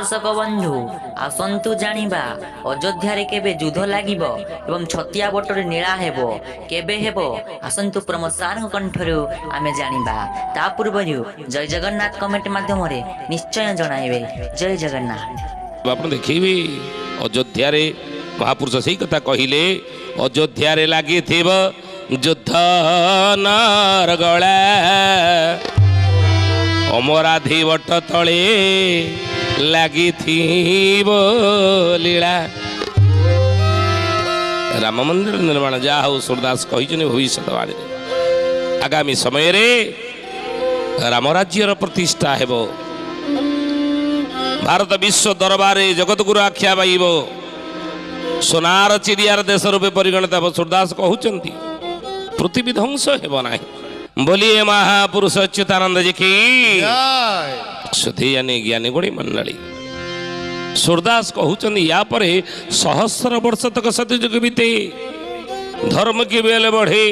दर्शक बंधु आसंतु जानिबा अयोध्या रे केबे युद्ध लागिबो एवं छतिया बटरे नीला हेबो केबे हेबो आसंतु प्रमोद कंठरु आमे जानिबा ता पूर्वरु जय जगन्नाथ कमेंट माध्यम रे निश्चय जणाइबे। जय जगन्नाथ। आप देखिए अयोध्या रे महापुरुष सही कथा कहिले अयोध्या रे लागी थिब युद्ध नारगला अमराधी वट तले लगी लीला। राम मंदिर निर्माण जहा हो सूरदास कही भविष्यवाणी आगामी समय रे राम राज्यर प्रतिष्ठा हेबो भारत विश्व दरबार जगत गुरु आख्या पाइब सोनार चिड़ियार देश रूपे परिगणित हे सूरदास कहते पृथ्वी ध्वंस हेब ना। बोलिए महापुरुष अच्युतानंद जी की सुधी ज्ञानी गुणी मंडली। सूरदास कहते या पर सहस्र वर्ष तक सतयुग बीते धर्म की बेल बढ़े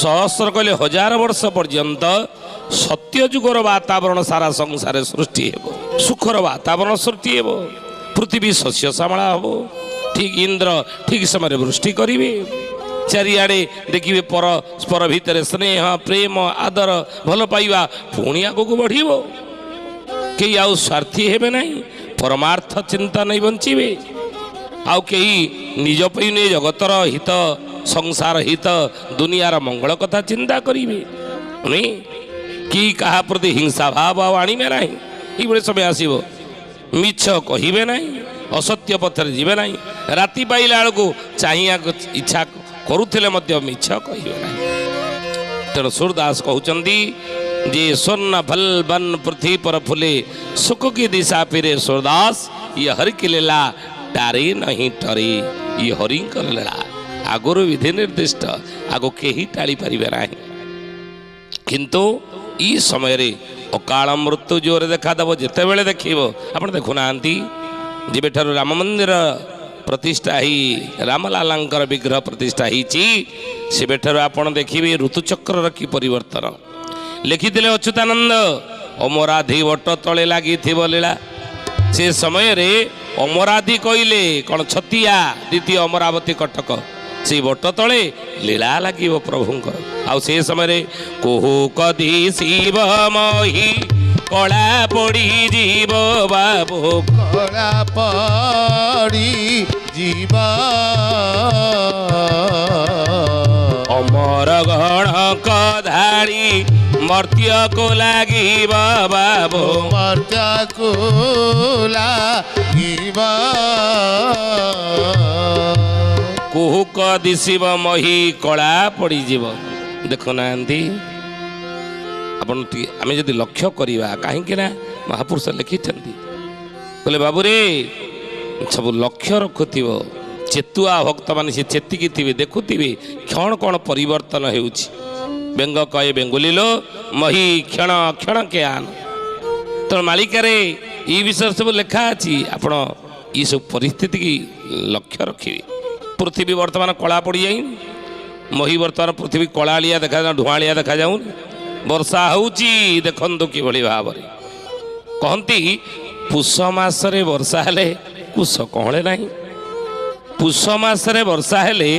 सहस्र कहले हजार वर्ष पर्यंत सत्ययुगर वातावरण सारा संसार सृष्टि हेब सुखर वातावरण सृष्टि हेब पृथ्वी शस्य श्यामला हम ठीक इंद्र ठीक समय वृष्टि करेंगे चारिआडे देखिए परस्पर भितर स्नेह प्रेम आदर भल पाइबा पुणी आगक बढ़ कई आउ स्वार्थी हेबे नहीं परमार्थ चिंता नहीं बंचे आउ कई निज पई नहीं जगतर हित संसार हित दुनियार मंगल कथा चिंता करेंगे कि कहा प्रति हिंसा भाव आणवे ना ये समय आसो मिछ कहे ना असत्य पथर जीवे ना राति पाइला बेलू चाहिए इच्छा करुले मिछ कहे ना। तेणु सूरदास कहते जे स्वर्ण भल बन पृथ्वी पर फुले सुख की दिशा फिरे सूरदास ये हरि की लीला टारे नहीं टरे ये हरि लीला आगुर विधि निर्दिष्ट आगो के टाड़ी पारे ना किंतु ई समय रे अकाल मृत्यु जोर देखादेव जिते बड़े देखिए आप देखुना जेबे ठारू राम मंदिर प्रतिष्ठा ही रामलालांकर विग्रह प्रतिष्ठा होबे ठारू आप देखिए ऋतुचक्र की परिवर्तन लिखिले अच्युतानंद अमराधी वट तले लगी लीला से समय रे अमराधी कहले कौन छतिया द्वितीय अमरावती कटक से वट तले लीला लगे प्रभुंकर आउ से समय कोहू कदी शिव मही कला पड़ी जीव बाबू कला पड़ी जीव अमर गण कधाड़ी मर्त्य को लगी बाबू मर्त्य को लागिब कुहुक दिशिव मही कला पड़ी जीव देखुना आप आम जब लक्ष्य करवा कहीं महापुरुष लिखि कहले बाबू रे सब लक्ष्य रखुव चेतुआ भक्त मान से चेतिकी थे देखुवे क्षण कौन परिवर्तन हो व्यंग कहे बेंगुलिलो मही क्षण क्षण के आन तो मालिकार ये विषय सब लिखा अच्छी आपण ये सब परिस्थिति की लक्ष्य रखिए पृथ्वी वर्तमान कला पड़ जाए मही वर्तमान पृथ्वी कलालिया देखा धुआलिया देखा जाऊन वर्षा होची देखंतु कि भली भाव कहती पुष मासरे वर्षा हेले कुश कहले नहीं पुष मासरे वर्षा हेले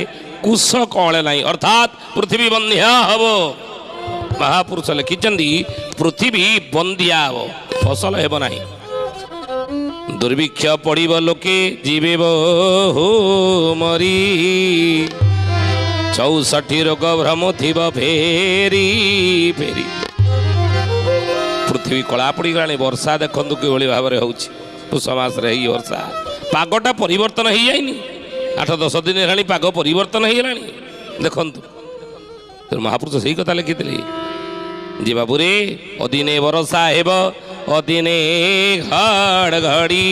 कुश कहले नहीं अर्थात पृथ्वी बंध्या हब महापुरुष लिखिंट पृथ्वी बंध्या हब फसल हेब नहीं दुर्भिक्ष पड़ब लोके जीवे हो मरी 64 रोग भ्रम थी फेरी फेरी पृथ्वी कला पड़ी गला वर्षा देखु कि भाव में हो पुष मास वर्षा पागटा परिवर्तन हो जाए 8-10 दिन है पाग परिवर्तन हो गला देखु महापुरुष सही कथा लिखिले जी बाबू रे अदिने वर्षा हेब अदिने घड़घड़ी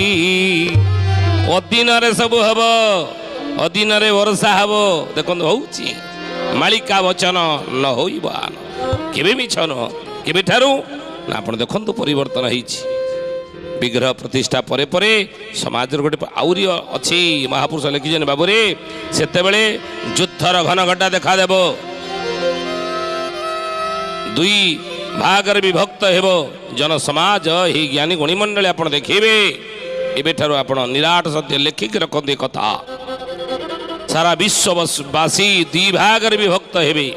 अदिन सब हम अदिन वर्षा हम देखो होची मालिका वचन न होइबान केबे मिछ न केबे ठारू ना आपण देखंतु परिवर्तन होईची विग्रह प्रतिष्ठा परे परे समाज गोटे आउरी अच्छी महापुरुष लिखिछन बाबू रे सेते बेले युद्धर घन घटा देखा देबो दुई ଭାଗରେ ବିଭକ୍ତ ହେବ ଜନସମାଜ। ଏହି ଜ୍ଞାନୀ ଗୁଣିମଣ୍ଡଳୀ ଆପଣ ଦେଖିବେ ଏବେଠାରୁ ଆପଣ ନିରାଟ ସତ୍ୟ ଲେଖିକି ରଖନ୍ତି କଥା। ସାରା ବିଶ୍ୱବାସୀ ଦୁଇ ଭାଗରେ ବିଭକ୍ତ ହେବେ,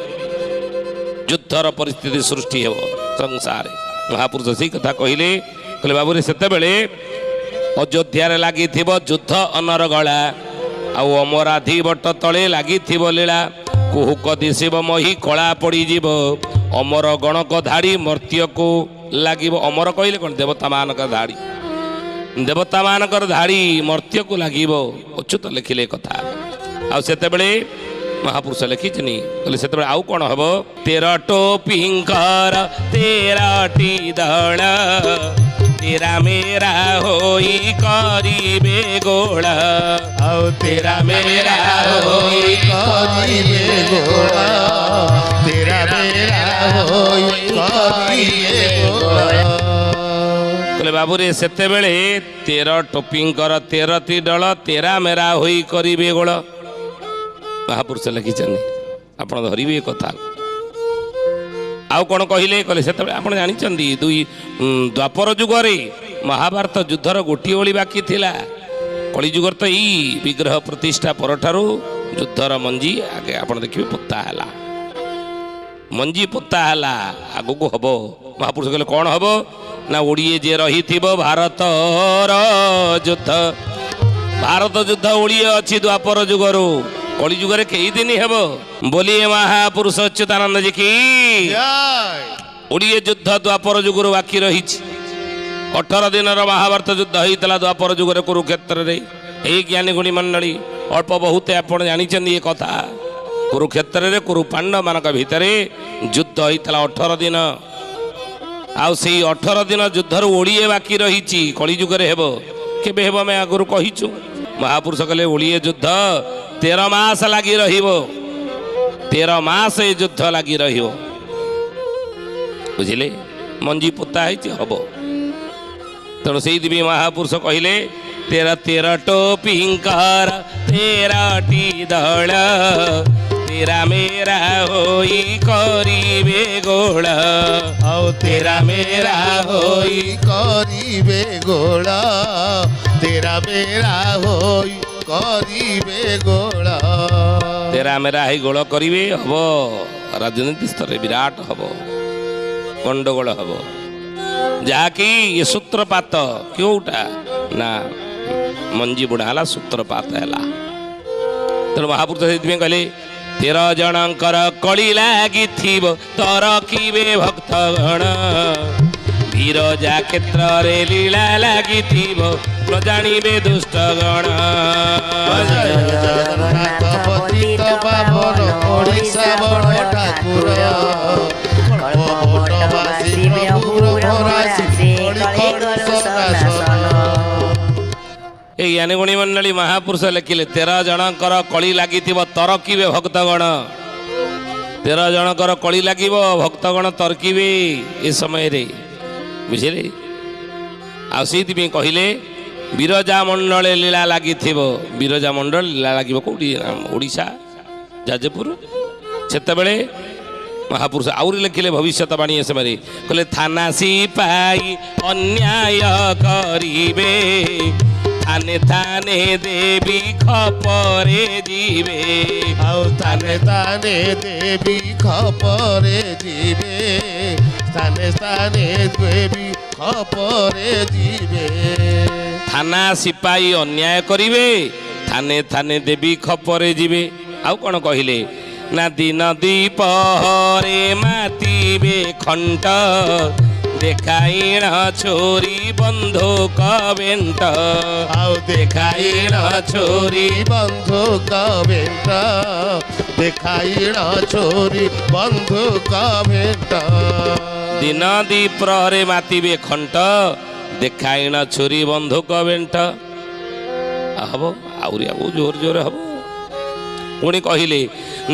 ଯୁଦ୍ଧର ପରିସ୍ଥିତି ସୃଷ୍ଟି ହେବ ସଂସାରରେ। ମହାପୁରୁଷ ସେଇ କଥା କହିଲେ ବାବୁରେ ସେତେବେଳେ ଅଯୋଧ୍ୟାରେ ଲାଗିଥିବ ଯୁଦ୍ଧ ଅନରଗଳା, ଆଉ ଅମରାଧି ବଟ ତଳେ ଲାଗିଥିବ ଲୀଳା। କୁହୁକ ଦିଶିବ ମହି କଳା ପଡ଼ିଯିବ, ଅମର ଗଣକ ଧାଡ଼ି ମର୍ତ୍ତ୍ୟକୁ ଲାଗିବ। ଅମର କହିଲେ କ'ଣ? ଦେବତାମାନଙ୍କର ଧାଡ଼ି, ଦେବତାମାନଙ୍କର ଧାଡ଼ି ମର୍ତ୍ତ୍ୟକୁ ଲାଗିବ। ଅଚ୍ୟୁତ ଲେଖିଲେ କଥା। ଆଉ ସେତେବେଳେ ମହାପୁରୁଷ ଲେଖିଛନି କହିଲେ ସେତେବେଳେ ଆଉ କ'ଣ ହବ? 13 ଟୋପିଙ୍କର 13ଟି ଦଳ, ତେରା ମେରା ହୋଇ କରିବେ ଗୋଳ। ଆଉ ତେରା ମେରା ହୋଇ କରିବେ ଗୋଳ, ତେରା ମେରା ହୋଇ କରିବେ ଗୋଳ। କହିଲେ ବାବୁରେ ସେତେବେଳେ 13 ଟୋପିଙ୍କର 13ଟି ଦଳ ତେରା ମେରା ହୋଇ କରିବେ ଗୋଳ। ମହାପୁରୁଷ ଲେଖିଛନ୍ତି, ଆପଣ ଧରିବେ ଏ କଥା। ଆଉ କ'ଣ କହିଲେ? କହିଲେ ସେତେବେଳେ ଆପଣ ଜାଣିଛନ୍ତି ଦ୍ୱାପର ଯୁଗରେ ମହାଭାରତ ଯୁଦ୍ଧର ଗୋଟିଏ ଓଳି ବାକି ଥିଲା। କଳିଯୁଗର ତ ଏଇ ବିଗ୍ରହ ପ୍ରତିଷ୍ଠା ପରଠାରୁ ଯୁଦ୍ଧର ମଞ୍ଜି ଆଗେ ଆପଣ ଦେଖିବେ ପୋତା ହେଲା, ମଞ୍ଜି ପୋତା ହେଲା, ଆଗକୁ ହବ। ମହାପୁରୁଷ କହିଲେ କ'ଣ ହବ? ନା ଓଡ଼ିଏ ଯେ ରହିଥିବ ଭାରତର ଯୁଦ୍ଧ। ଭାରତ ଯୁଦ୍ଧ ଓଡ଼ିଏ ଅଛି ଦ୍ୱାପର ଯୁଗରୁ, କଳିଯୁଗରେ କେଇ ଦିନ ହେବ ବୋଲି ମହାପୁରୁଷ ଅଚ୍ୟୁତାନନ୍ଦ ଜି କି ଓଡ଼ିଏ ଯୁଦ୍ଧ ଦ୍ୱାପର ଯୁଗରୁ ବାକି ରହିଛି। 18 ଦିନର ମହାଭାରତ ଯୁଦ୍ଧ ହେଇଥିଲା ଦ୍ୱାପର ଯୁଗରେ କୁରୁକ୍ଷେତ୍ରରେ। ଏହି ଜ୍ଞାନୀ ଗୁଣୀ ମଣ୍ଡଳୀ ଅଳ୍ପ ବହୁତ ଆପଣ ଜାଣିଛନ୍ତି ଏ କଥା। କୁରୁକ୍ଷେତ୍ରରେ କୁରୁ ପାଣ୍ଡବମାନଙ୍କ ଭିତରେ ଯୁଦ୍ଧ ହେଇଥିଲା 18 ଦିନ। ଆଉ ସେଇ 18 ଦିନ ଯୁଦ୍ଧରୁ ଓଡ଼ିଏ ବାକି ରହିଛି, କଳିଯୁଗରେ ହେବ। କେବେ ହେବ ଆମେ ଆଗରୁ କହିଛୁ। ମହାପୁରୁଷ କହିଲେ ଓଡ଼ିଏ ଯୁଦ୍ଧ 13 ମାସ ଲାଗି ରହିବ, 13 ମାସ ଏ ଯୁଦ୍ଧ ଲାଗି ରହିବ। ବୁଝିଲେ? ମଞ୍ଜି ପୋତା ହେଇଛି, ହବ। ତେଣୁ ସେଇଥିପାଇଁ ମହାପୁରୁଷ କହିଲେ 13 ଟୋପିଙ୍କର 13ଟି ଦଳ, ତେରା ମେରା ହୋଇ କରିବେ ଗୋଳ। ଆଉ ତେରା ମେରା ହୋଇ କରିବେ ଗୋଳ, ତେରା ମେରା ହୋଇ କରିବେ ଗୋଳ। ତେରା ମେରା ହେଇ ଗୋଳ କରିବେ, ହବ। ରାଜନୀତି ସ୍ତରରେ ବିରାଟ ହବ, ଗଣ୍ଡଗୋଳ ହବ। ଯାହାକି ଏ ସୂତ୍ରପାତ କେଉଁଟା ନା ମଞ୍ଜି ବୁଣା ହେଲା, ସୂତ୍ରପାତ ହେଲା। ତେଣୁ ମହାପୁରୁଷ ସେଥିପାଇଁ କହିଲେ 13 ଜଣଙ୍କର କଳି ଲାଗିଥିବ ତରକିବେ ଭକ୍ତଗଣ, ବିରଜା କ୍ଷେତ୍ରରେ ଲୀଳା ଲାଗିଥିବ ନ ଜାଣିବେ ଦୁଷ୍ଟଗଣ। ଜଗନ୍ନାଥ ପତିତ ପାବନ ଓଡ଼ିଶା ବଡ଼ ଠାକୁର, କଳ୍ପବଟବାସୀ ପ୍ରଭୁର ଭରାସି କଳିକର ସନାସନ। এই জ্ঞানীগুণী মণ্ডলী মহাপুরুষ লেখিলে 13 জଣଙ୍କର কଳି ଲାଗିଥିବ ତରକିବେ ଭକ୍ତଗଣ। 13 ଜଣଙ୍କର କଳି ଲାଗିବ, ଭକ୍ତଗଣ ତର୍କିବେ ଏ ସମୟରେ। ବୁଝିଲେ? ଆଉ ସେଇଥିପାଇଁ କହିଲେ ବିରଜା ମଣ୍ଡଳେ ଲୀଳା ଲାଗିଥିବ। ବିରଜା ମଣ୍ଡଳ ଲୀଳା ଲାଗିବ କେଉଁଠି? ଓଡ଼ିଶା ଯାଜପୁର। ସେତେବେଳେ ମହାପୁରୁଷ ଆହୁରି ଲେଖିଲେ ଭବିଷ୍ୟତବାଣୀ ଏ ସମୟରେ କହିଲେ ଥାନା ସିପାଇ ଅନ୍ୟାୟ କରିବେ, ଥାନେ ଥାନେ ଦେବୀ ଖପରେ ଯିବେ। ଆଉ ସ୍ଥାନେ ସ୍ଥାନେ ଦେବୀ ଖପରେ ଯିବେ, ସ୍ଥାନେ ସ୍ଥାନେ ଦେବୀ ଖପରେ ଯିବେ। ଥାନା ସିପାଇ ଅନ୍ୟାୟ କରିବେ, ଥାନେ ଥାନେ ଦେବୀ ଖପରେ ଯିବେ। ଆଉ କ'ଣ କହିଲେ? ନା ଦିନ ଦ୍ୱିପହରେ ମାତିବେ ଖଣ୍ଟ, ଦେଖାଇଣ ଛୋରି ବନ୍ଧୁକ ବେଣ୍ଟ। ଆଉ ଦେଖାଇଣ ଛୋରି ବନ୍ଧୁକ ବେଣ୍ଟ, ଦେଖାଇଣ ଛୋରି ବନ୍ଧୁକ ବେଣ୍ଟ। ଦିନ ଦ୍ୱିପ୍ରହରେ ମାତିବେ ଖଣ୍ଟ, ଦେଖାଇଣ ଛୁରୀ ବନ୍ଧୁକ ବେଣ୍ଟ। ହବ ଆହୁରି ଆଗକୁ ଜୋର ଜୋର ହବ। ପୁଣି କହିଲେ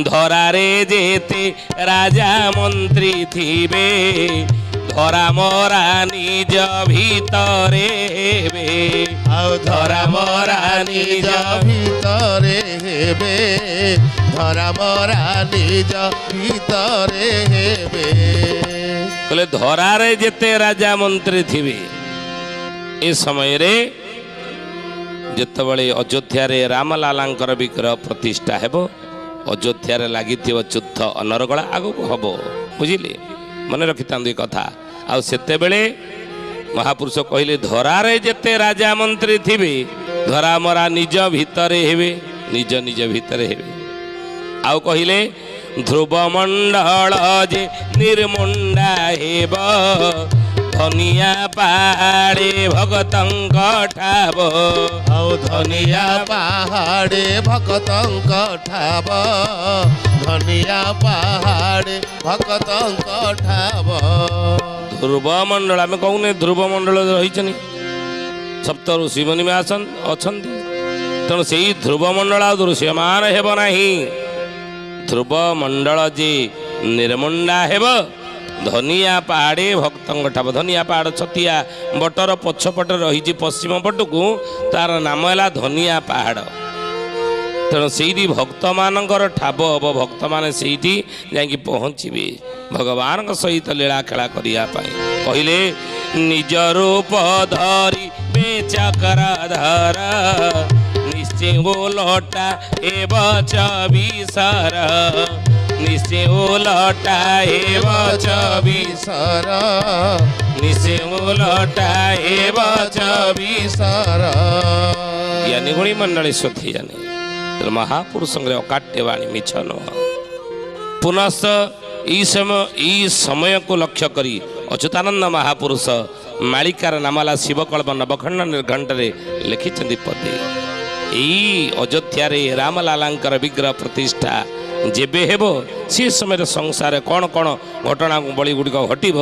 ଧରାରେ ଯେତେ ରାଜା ମନ୍ତ୍ରୀ ଥିବେ, ଧରା ମରା ନିଜ ଭିତରେ ହେବେ। ଆଉ ଧରା ମରା ନିଜ ଭିତରେ ହେବେ, ଧରା ମରା ନିଜ ଭିତରେ ହେବେ। କହିଲେ ଧରାରେ ଯେତେ ରାଜା ମନ୍ତ୍ରୀ ଥିବେ ଏ ସମୟରେ ଯେତେବେଳେ ଅଯୋଧ୍ୟାରେ ରାମଲାଲାଙ୍କର ବିଗ୍ରହ ପ୍ରତିଷ୍ଠା ହେବ, ଅଯୋଧ୍ୟାରେ ଲାଗିଥିବ ଯୁଦ୍ଧ ଅନରଗଳା ଆଗକୁ ହବ, ବୁଝିଲେ? ମନେ ରଖିଥାନ୍ତୁ ଏ କଥା। ଆଉ ସେତେବେଳେ ମହାପୁରୁଷ କହିଲେ ଧରାରେ ଯେତେ ରାଜା ମନ୍ତ୍ରୀ ଥିବେ ଧରା ମରା ନିଜ ଭିତରେ ହେବେ, ନିଜ ନିଜ ଭିତରେ ହେବେ। ଆଉ କହିଲେ ଧ୍ରୁବ ମଣ୍ଡଳ ଯେ ନିର୍ମୁଣ୍ଡା ହେବ, ଧନିଆ ପାହାଡ଼େ ଭଗତଙ୍କ ଠାବ। ଆଉ ଧନିଆ ପାହାଡ଼େ ଭଗତଙ୍କ ଠାବ, ଧନିଆ ପାହାଡ଼େ ଭଗତଙ୍କ ଠାବ। ଧ୍ରୁବ ମଣ୍ଡଳ ଆମେ କହୁନେ ଧ୍ରୁବ ମଣ୍ଡଳ ରହିଛନ୍ତି, ସପ୍ତ ଋଷି ମୁନି ଅଛନ୍ତି, ତେଣୁ ସେଇ ଧ୍ରୁବ ମଣ୍ଡଳ ଆଉ ଦୃଶ୍ୟମାନ ହେବ ନାହିଁ। ଧ୍ରୁବ ମଣ୍ଡଳ ଯେ ନିର୍ମୁଣ୍ଡା ହେବ, ଧନିଆ ପାହାଡ଼େ ଭକ୍ତଙ୍କ ଠାବ। ଧନିଆ ପାହାଡ଼ ଛତିଆ ବଟର ପଛପଟେ ରହିଛି ପଶ୍ଚିମ ପଟକୁ, ତାର ନାମ ହେଲା ଧନିଆ ପାହାଡ଼। ତେଣୁ ସେଇଠି ଭକ୍ତମାନଙ୍କର ଠାବ ହବ, ଭକ୍ତମାନେ ସେଇଠି ଯାଇକି ପହଞ୍ଚିବେ ଭଗବାନଙ୍କ ସହିତ ଲୀଳା ଖେଳା କରିବା ପାଇଁ। କହିଲେ ନିଜ ରୂପ ଧରି ବେଚକ୍ରଧର, ନିଶ୍ଚୟ ଓଲଟା ହେବ ଚବିଶର, ନିଶ୍ଚୟ ଓଲଟା ହେବ ଚବିଶର, ନିଶ୍ଚୟ ଓଲଟା ହେବ ଚବିଶର। ଜ୍ଞାନୀ ଗୁଣୀ ମଣ୍ଡଳୀ ସ୍ୱଧି ଜାନେ ମହାପୁରୁଷଙ୍କର ଅକାଟ୍ୟ ବାଣୀ ମିଛ ନୁହଁ। ପୁନଃ ଏଇ ସମୟକୁ ଲକ୍ଷ୍ୟ କରି ଅଚ୍ୟୁତାନନ୍ଦ ମହାପୁରୁଷ ମାଳିକାର ନାମ ହେଲା ଶିବକଳ୍ପ ନବଖଣ୍ଡ ନିର୍ଘଣ୍ଟରେ ଲେଖିଛନ୍ତି ପଦେ। ଏଇ ଅଯୋଧ୍ୟାରେ ରାମଲାଲାଙ୍କର ବିଗ୍ରହ ପ୍ରତିଷ୍ଠା ଯେବେ ହେବ ସେ ସମୟରେ ସଂସାରରେ କ'ଣ କ'ଣ ଘଟଣା ବଳି ଗୁଡ଼ିକ ଘଟିବ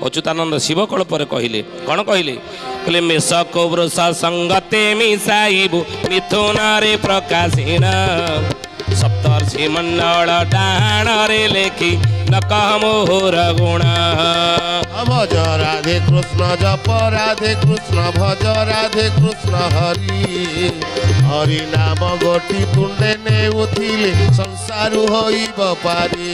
ଅଚ୍ୟୁତାନନ୍ଦ ଶିବକଳ୍ପରେ କହିଲେ। କ'ଣ କହିଲେ? କହିଲେ ମେଷକ ବୃଷ ସଙ୍ଗତେ ମିଶାଇବୁ ମିଥୁନରେ ପ୍ରକାଶିନ, ସପ୍ତର୍ଷି ମଣ୍ଡଳ ଡାହାଣରେ ଲେଖି ନ କହ ମୋହର ଗୁଣ। ଭଜ ରାଧେ କୃଷ୍ଣ ଜପ ରାଧେ କୃଷ୍ଣ ଭଜ ରାଧେ କୃଷ୍ଣ ହରି, ହରି ନାମ ଗୋଟି ତୁଣ୍ଡେ ନେଉଥିଲେ ସଂସାରୁ ହୋଇବ ପାରି।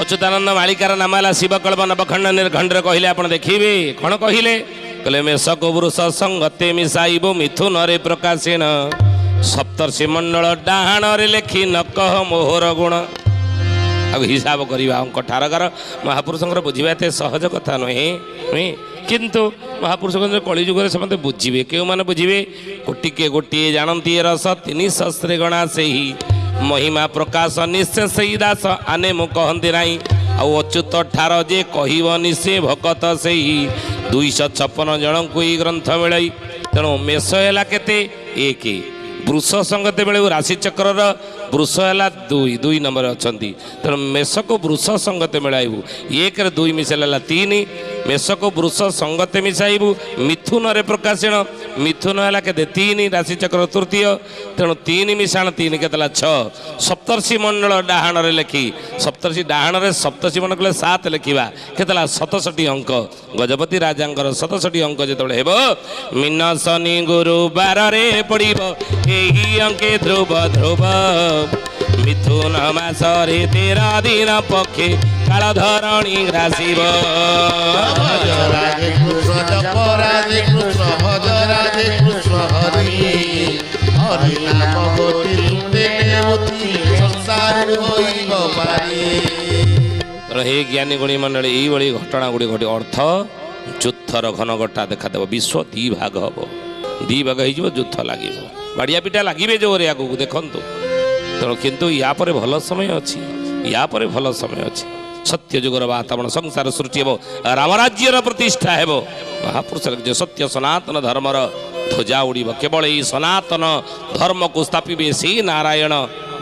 ଅଚ୍ୟୁତାନନ୍ଦ ମାଳିକାର ନାମ ହେଲା ଶିବକଳ୍ପ ନବଖଣ୍ଡ ନିର୍ଘଣ୍ଟରେ କହିଲେ, ଆପଣ ଦେଖିବେ କ'ଣ କହିଲେ? କହିଲେ ମେଷକ ବୃଷ ସଙ୍ଗତେ ମିଶାଇବ ମିଥୁନରେ ପ୍ରକାଶିନ, ସପ୍ତର୍ଷି ମଣ୍ଡଳ ଡାହାଣରେ ଲେଖି ନ କହ ମୋହର ଗୁଣ। ଆଉ ହିସାବ କରିବା ଅଙ୍କ ଠାରକାର ମହାପୁରୁଷଙ୍କର ବୁଝିବା ଏତେ ସହଜ କଥା ନୁହେଁ। କିନ୍ତୁ ମହାପୁରୁଷଙ୍କ କଳିଯୁଗରେ ସେମାନେ ବୁଝିବେ। କେଉଁମାନେ ବୁଝିବେ? କୋଟିକେ ଗୋଟିଏ ଜାଣନ୍ତି ରସ ତିନି ଶସ୍ତ୍ରେ ଗଣା ସେହି, ମହିମା ପ୍ରକାଶ ନିଶ୍ଚୟ ସେଇ ଦାସ ଆନେ ମୁଁ କହନ୍ତି ନାହିଁ। ଆଉ ଅଚ୍ୟୁତ ଠାର ଯେ କହିବନି ସେ ଭକତ ସେହି, 256 ଜଣଙ୍କୁ ଏଇ ଗ୍ରନ୍ଥ ମିଳାଇ। ତେଣୁ ମେଷ ହେଲା କେତେ? 1, ବୃଷ ସଙ୍ଗତେ ମିଳିବ ରାଶିଚକ୍ରର ବୃଷ ହେଲା 2 ନମ୍ବର ଅଛନ୍ତି। ତେଣୁ ମେଷକୁ ବୃଷ ସଙ୍ଗତେ ମିଳାଇବୁ, 1ରେ 2 ମିଶାଇଲେ ହେଲା 3, ମେଷକୁ ବୃଷ ସଙ୍ଗତେ ମିଶାଇବୁ ମିଥୁନରେ ପ୍ରକାଶିଣ, ମିଥୁନ ହେଲା କେତେ? 3, ରାଶିଚକ୍ର ତୃତୀୟ, ତେଣୁ 3 ମିଶାଣ 3 କେତେ ହେଲା? 6। ସପ୍ତର୍ଷି ମଣ୍ଡଳ ଡାହାଣରେ ଲେଖି, ସପ୍ତର୍ଷି ଡାହାଣରେ ସପ୍ତର୍ଷି ମଣ୍ଡଳ କଲେ 7 ଲେଖିବା, କେତେ ହେଲା? 67 ଅଙ୍କ। ଗଜପତି ରାଜାଙ୍କର 67 ଅଙ୍କ ଯେତେବେଳେ ହେବ, ମୀନ ଶନି ଗୁରୁବାରରେ ପଡ଼ିବ ଏହି ଅଙ୍କେ ଧ୍ରୁବ ଧ୍ରୁବ, ମିଥୁନ ମାସରେ 13 ଦିନ ପକ୍ଷେ କାଳ ଧରଣୀ ଗ୍ରାସିବ। ଭଜ ରାଧେ କୃଷ୍ଣ ଜପ ରାଧେ କୃଷ୍ଣ ଭଜ ରାଧେ କୃଷ୍ଣ ହରି, ହରି ନାମ ଗୋଟି ତୁଣ୍ଡେ ନେଉଥିଲେ ସଂସାରୁ ହୋଇବ ପାରି। ତେଣୁ ହେ ଜ୍ଞାନୀ ଗୁଣୀ ମଣ୍ଡଳୀ, ଏଇଭଳି ଘଟଣା ଗୁଡ଼ିକ ଘଟି ଅର୍ଥ ଯୁଦ୍ଧର ଘନଘଟା ଦେଖାଦେବ। ବିଶ୍ୱ 2 ଭାଗ ହେବ, 2 ଭାଗ ହେଇଯିବ, ଯୁଦ୍ଧ ଲାଗିବ, ବାଡ଼ିଆ ପିଟା ଲାଗିବେ ଜୋରେ ଆଗକୁ ଦେଖନ୍ତୁ। ତେଣୁ କିନ୍ତୁ ୟା ପରେ ଭଲ ସମୟ ଅଛି, ୟା ପରେ ଭଲ ସମୟ ଅଛି। ସତ୍ୟ ଯୁଗର ବାତାବରଣ, ସଂସାର ସୃଷ୍ଟି ହେବ, ରାମରାଜ୍ୟର ପ୍ରତିଷ୍ଠା ହେବ। ମହାପୁରୁଷ ଯେ ସତ୍ୟ ସନାତନ ଧର୍ମର ଧ୍ୱଜା ଉଡ଼ିବ, କେବଳ ଏଇ ସନାତନ ଧର୍ମକୁ ସ୍ଥାପିବେ ସେଇ ନାରାୟଣ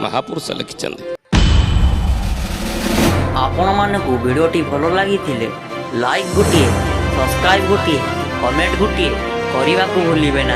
ମହାପୁରୁଷ ଲେଖିଛନ୍ତି। ଆପଣମାନଙ୍କୁ ଭିଡ଼ିଓଟି ଭଲ ଲାଗିଥିଲେ ଲାଇକ୍ ଗୋଟିଏ, ସବସ୍କ୍ରାଇବ୍ ଗୋଟିଏ, କମେଣ୍ଟ ଗୋଟିଏ କରିବାକୁ ଭୁଲିବେ ନାହିଁ।